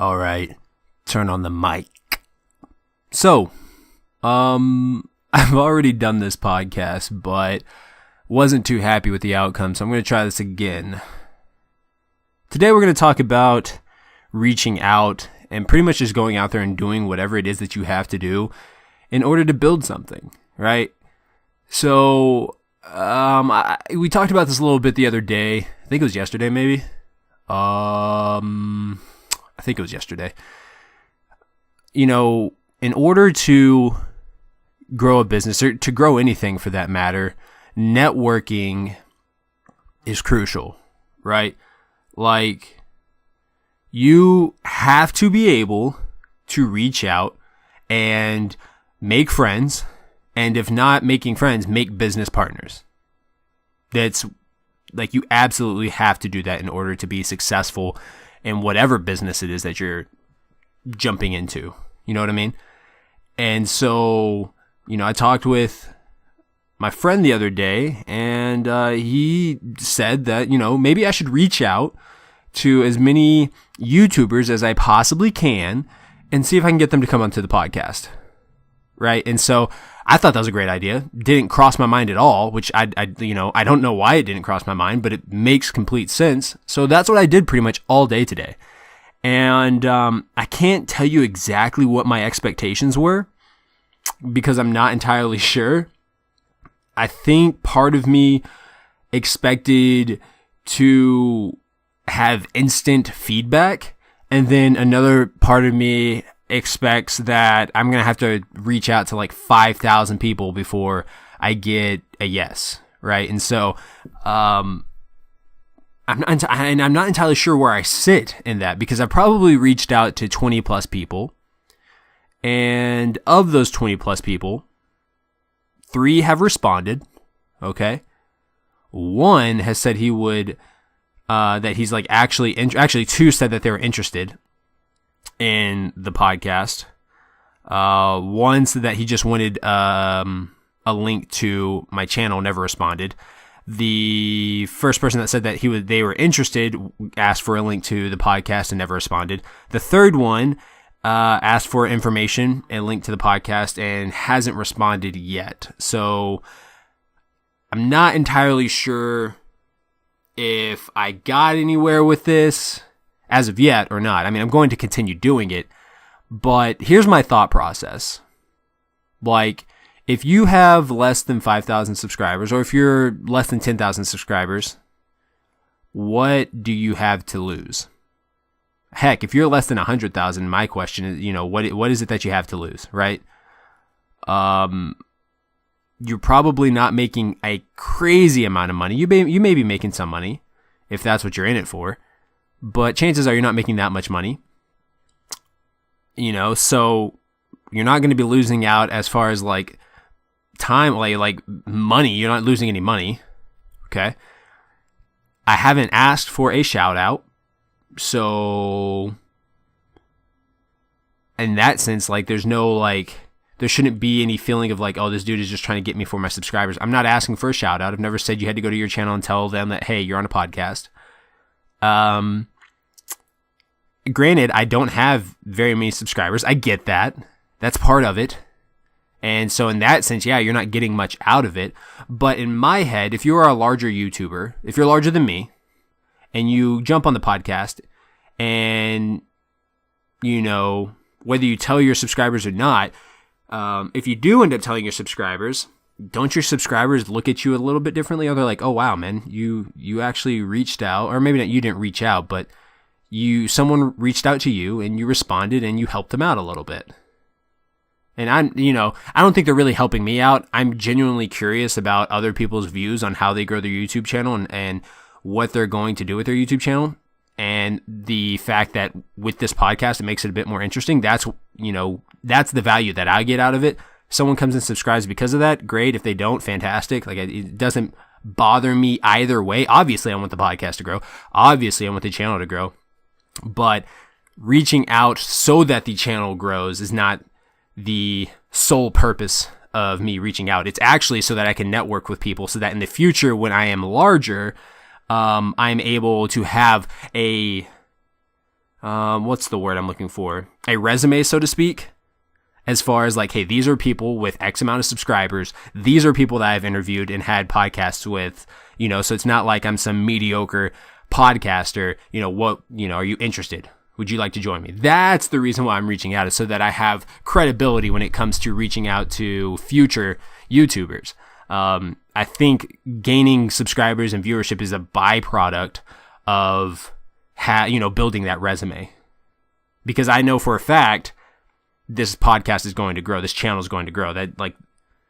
All right, turn on the mic. So, I've already done this podcast, but wasn't too happy with the outcome, so I'm going to try this again. Today we're going to talk about reaching out and pretty much just going out there and doing whatever it is that you have to do in order to build something, right? So, we talked about this a little bit the other day. I think it was yesterday, maybe. I think it was yesterday. You know, in order to grow a business, or to grow anything for that matter, networking is crucial, right? Like, you have to be able to reach out and make friends, and if not making friends, make business partners. That's like, you absolutely have to do that in order to be successful in whatever business it is that you're jumping into. You know what I mean? And so, you know, I talked with my friend the other day, and he said that, you know, maybe I should reach out to as many YouTubers as I possibly can and see if I can get them to come onto the podcast. Right? And so I thought that was a great idea. Didn't cross my mind at all, which I don't know why it didn't cross my mind, but it makes complete sense. So that's what I did pretty much all day today. And I can't tell you exactly what my expectations were because I'm not entirely sure. I think part of me expected to have instant feedback, and then another part of me expects that I'm going to have to reach out to like 5,000 people before I get a yes, right? And so I'm not entirely sure where I sit in that, because I've probably reached out to 20 plus people, and of those 20 plus people, 3 have responded. Okay. 1 has said he would, that he's like actually 2 said that they were interested in the podcast. 1 said that he just wanted a link to my channel, never responded. The first person that said that they were interested asked for a link to the podcast and never responded. The third one asked for information and link to the podcast and hasn't responded yet. So I'm not entirely sure if I got anywhere with this as of yet or not. I mean, I'm going to continue doing it, but here's my thought process. Like, if you have less than 5,000 subscribers, or if you're less than 10,000 subscribers, what do you have to lose? Heck, if you're less than 100,000, my question is, you know, what is it that you have to lose, right? You're probably not making a crazy amount of money. You may be making some money if that's what you're in it for, but chances are you're not making that much money. You know, so you're not going to be losing out as far as like time, like money. You're not losing any money. Okay. I haven't asked for a shout out. So in that sense, like, there shouldn't be any feeling of like, oh, this dude is just trying to get me for my subscribers. I'm not asking for a shout out. I've never said you had to go to your channel and tell them that, hey, you're on a podcast. Granted, I don't have very many subscribers. I get that. That's part of it. And so in that sense, yeah, you're not getting much out of it. But in my head, if you are a larger YouTuber, if you're larger than me, and you jump on the podcast, and, you know, whether you tell your subscribers or not, if you do end up telling your subscribers, don't your subscribers look at you a little bit differently? Or they're like, oh, wow, man, you actually reached out, or maybe not, you didn't reach out, but someone reached out to you and you responded and you helped them out a little bit. And I don't think they're really helping me out. I'm genuinely curious about other people's views on how they grow their YouTube channel and what they're going to do with their YouTube channel. And the fact that with this podcast, it makes it a bit more interesting. That's the value that I get out of it. Someone comes and subscribes because of that, great. If they don't, fantastic. Like, it doesn't bother me either way. Obviously, I want the podcast to grow. Obviously, I want the channel to grow. But reaching out so that the channel grows is not the sole purpose of me reaching out. It's actually so that I can network with people, so that in the future, when I am larger, I'm able to have a what's the word I'm looking for? A resume, so to speak. As far as like, hey, these are people with X amount of subscribers. These are people that I've interviewed and had podcasts with, so it's not like I'm some mediocre podcaster. Are you interested? Would you like to join me? That's the reason why I'm reaching out, is so that I have credibility when it comes to reaching out to future YouTubers. I think gaining subscribers and viewership is a byproduct of, building that resume. Because I know for a fact, this podcast is going to grow. This channel is going to grow. That, like,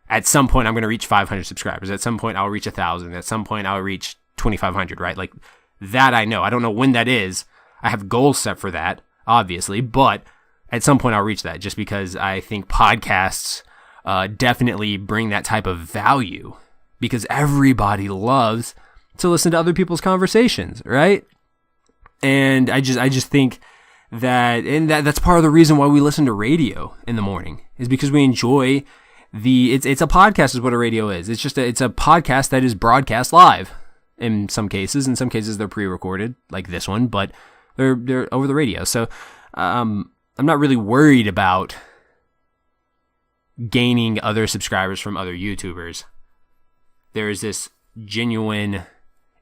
at some point I'm going to reach 500 subscribers. At some point I'll reach 1,000. At some point I'll reach 2,500, right? Like, that I know. I don't know when that is. I have goals set for that, obviously, but at some point I'll reach that, just because I think podcasts definitely bring that type of value, because everybody loves to listen to other people's conversations, right? And I just think that's part of the reason why we listen to radio in the morning, is because we enjoy it's a podcast is what a radio is. It's a podcast that is broadcast live in some cases. In some cases they're pre-recorded, like this one, but they're over the radio. So I'm not really worried about gaining other subscribers from other YouTubers. There is this genuine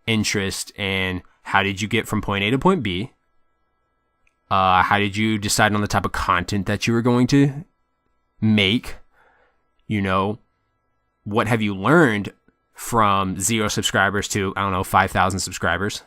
interest in, how did you get from point A to point B? How did you decide on the type of content that you were going to make? What have you learned from 0 subscribers to, 5,000 subscribers?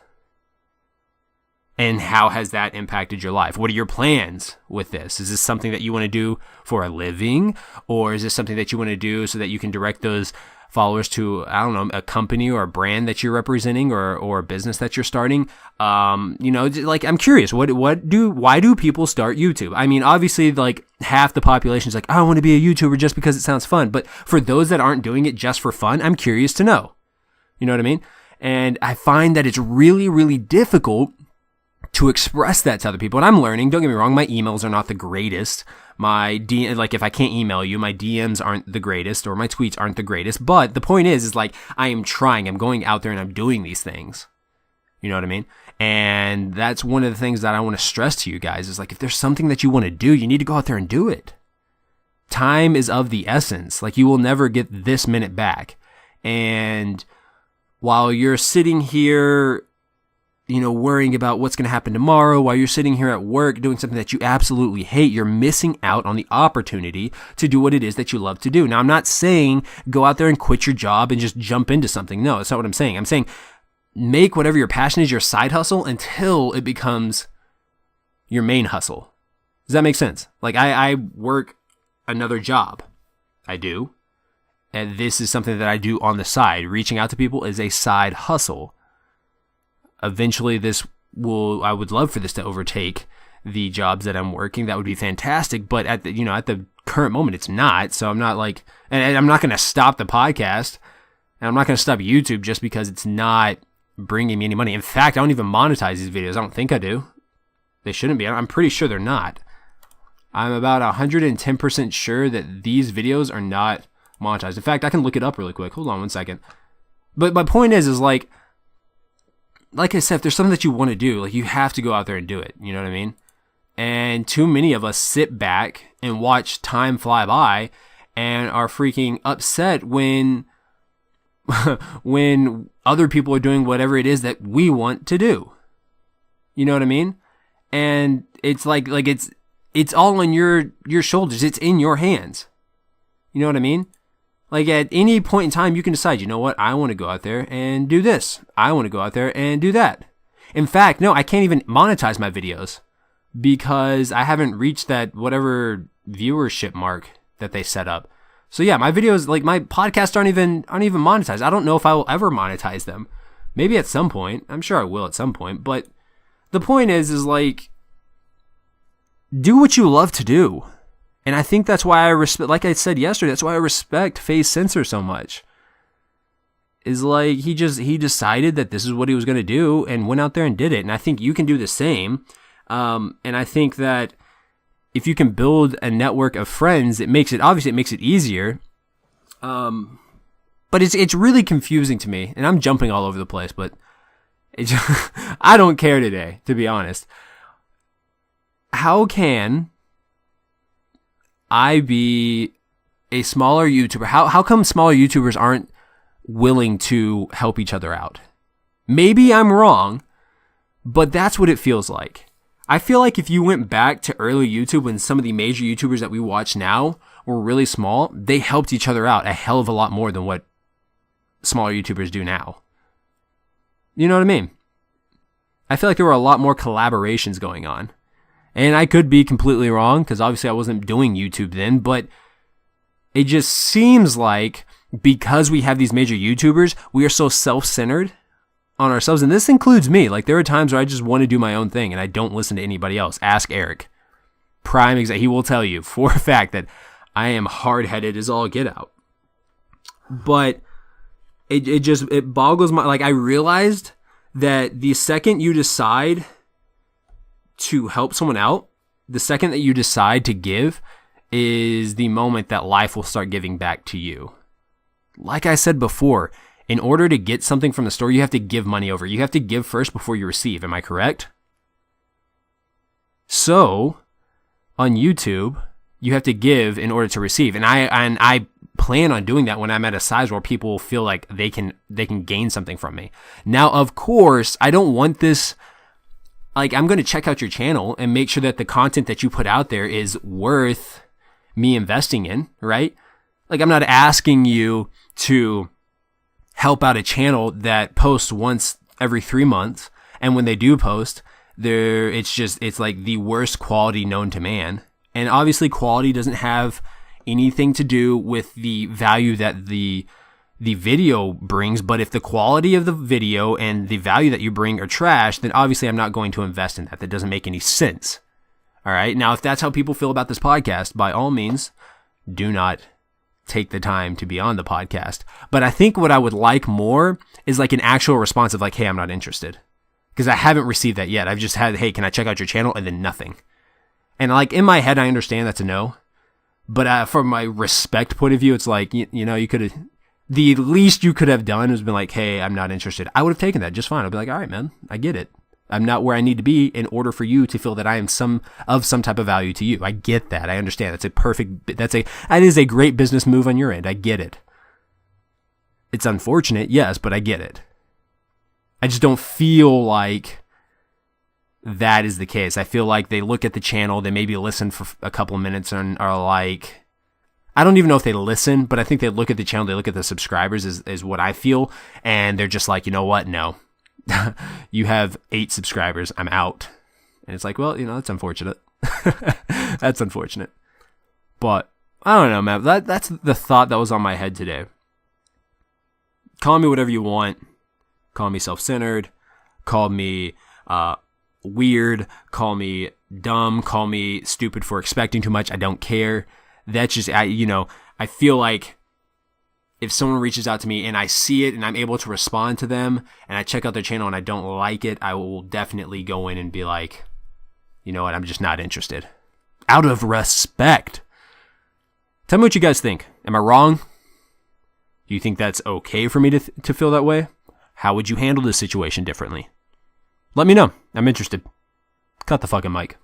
And how has that impacted your life? What are your plans with this? Is this something that you want to do for a living? Or is this something that you want to do so that you can direct those followers to, a company or a brand that you're representing, or a business that you're starting? Like, I'm curious, why do people start YouTube? I mean, obviously, like, half the population is like, I want to be a YouTuber just because it sounds fun. But for those that aren't doing it just for fun, I'm curious to know. You know what I mean? And I find that it's really, really difficult to express that to other people. And I'm learning, don't get me wrong, my emails are not the greatest. If I can't email you, my DMs aren't the greatest, or my tweets aren't the greatest. But the point is like, I am trying, I'm going out there and I'm doing these things. You know what I mean? And that's one of the things that I want to stress to you guys, is like, if there's something that you want to do, you need to go out there and do it. Time is of the essence. Like, you will never get this minute back. And while you're sitting here, worrying about what's going to happen tomorrow, while you're sitting here at work doing something that you absolutely hate, you're missing out on the opportunity to do what it is that you love to do. Now, I'm not saying go out there and quit your job and just jump into something. No, that's not what I'm saying. I'm saying make whatever your passion is your side hustle until it becomes your main hustle. Does that make sense? Like, I work another job. I do. And this is something that I do on the side. Reaching out to people is a side hustle. Eventually, I would love for this to overtake the jobs that I'm working. That would be fantastic. But at the current moment, it's not. So I'm not like, and I'm not going to stop the podcast, and I'm not going to stop YouTube just because it's not bringing me any money. In fact, I don't even monetize these videos. I don't think I do. They shouldn't be. I'm pretty sure they're not. I'm about 110% sure that these videos are not monetized. In fact, I can look it up really quick. Hold on one second. But my point is like I said, if there's something that you want to do, like, you have to go out there and do it. You know what I mean? And too many of us sit back and watch time fly by and are freaking upset when when other people are doing whatever it is that we want to do. You know what I mean? And it's like it's all on your shoulders. It's in your hands. You know what I mean? Like, at any point in time, you can decide, you know what? I want to go out there and do this. I want to go out there and do that. In fact, no, I can't even monetize my videos because I haven't reached that whatever viewership mark that they set up. So yeah, my videos, like my podcasts aren't even monetized. I don't know if I will ever monetize them. Maybe at some point. I'm sure I will at some point. But the point is like, do what you love to do. And I think that's why I respect, like I said yesterday, that's why I respect FaZe Censor so much. Is like, he decided that this is what he was going to do and went out there and did it. And I think you can do the same. And I think that if you can build a network of friends, it makes it easier. But it's really confusing to me. And I'm jumping all over the place, but I don't care today, to be honest. how can I be a smaller YouTuber? How come smaller YouTubers aren't willing to help each other out? Maybe I'm wrong, but that's what it feels like. I feel like if you went back to early YouTube when some of the major YouTubers that we watch now were really small, they helped each other out a hell of a lot more than what smaller YouTubers do now. You know what I mean? I feel like there were a lot more collaborations going on. And I could be completely wrong because obviously I wasn't doing YouTube then, but it just seems like because we have these major YouTubers, we are so self-centered on ourselves. And this includes me. Like, there are times where I just want to do my own thing and I don't listen to anybody else. Ask Eric. Prime example. He will tell you for a fact that I am hard-headed as all get out. But it boggles my, like, I realized that the second you decide to help someone out, the second that you decide to give is the moment that life will start giving back to you. Like I said before, in order to get something from the store, you have to give money over. You have to give first before you receive. Am I correct? So, on YouTube, you have to give in order to receive. And I plan on doing that when I'm at a size where people feel like they can gain something from me. Now, of course, I don't want this. Like, I'm going to check out your channel and make sure that the content that you put out there is worth me investing in, right? Like, I'm not asking you to help out a channel that posts once every 3 months, and when they do post, it's like the worst quality known to man. And obviously, quality doesn't have anything to do with the value that the video brings, but if the quality of the video and the value that you bring are trash, then obviously I'm not going to invest in that. That doesn't make any sense. All right. Now, if that's how people feel about this podcast, by all means, do not take the time to be on the podcast. But I think what I would like more is like an actual response of like, hey, I'm not interested. Because I haven't received that yet. I've just had, hey, can I check out your channel? And then nothing. And like in my head, I understand that's a no. But from my respect point of view, it's like, you know, you could have, the least you could have done is been like, hey, I'm not interested. I would have taken that just fine. I'd be like, all right, man, I get it. I'm not where I need to be in order for you to feel that I am some type of value to you. I get that. I understand. That is a great business move on your end. I get it. It's unfortunate, yes, but I get it. I just don't feel like that is the case. I feel like they look at the channel, they maybe listen for a couple of minutes and are like, I don't even know if they listen, but I think they look at the channel, they look at the subscribers is what I feel. And they're just like, you know what? No, you have 8 subscribers. I'm out. And it's like, well, you know, that's unfortunate. That's unfortunate. But I don't know, man. That's the thought that was on my head today. Call me whatever you want. Call me self-centered. Call me weird. Call me dumb. Call me stupid for expecting too much. I don't care. That's just, I feel like if someone reaches out to me and I see it and I'm able to respond to them and I check out their channel and I don't like it, I will definitely go in and be like, you know what, I'm just not interested. Out of respect. Tell me what you guys think. Am I wrong? Do you think that's okay for me to feel that way? How would you handle this situation differently? Let me know. I'm interested. Cut the fucking mic.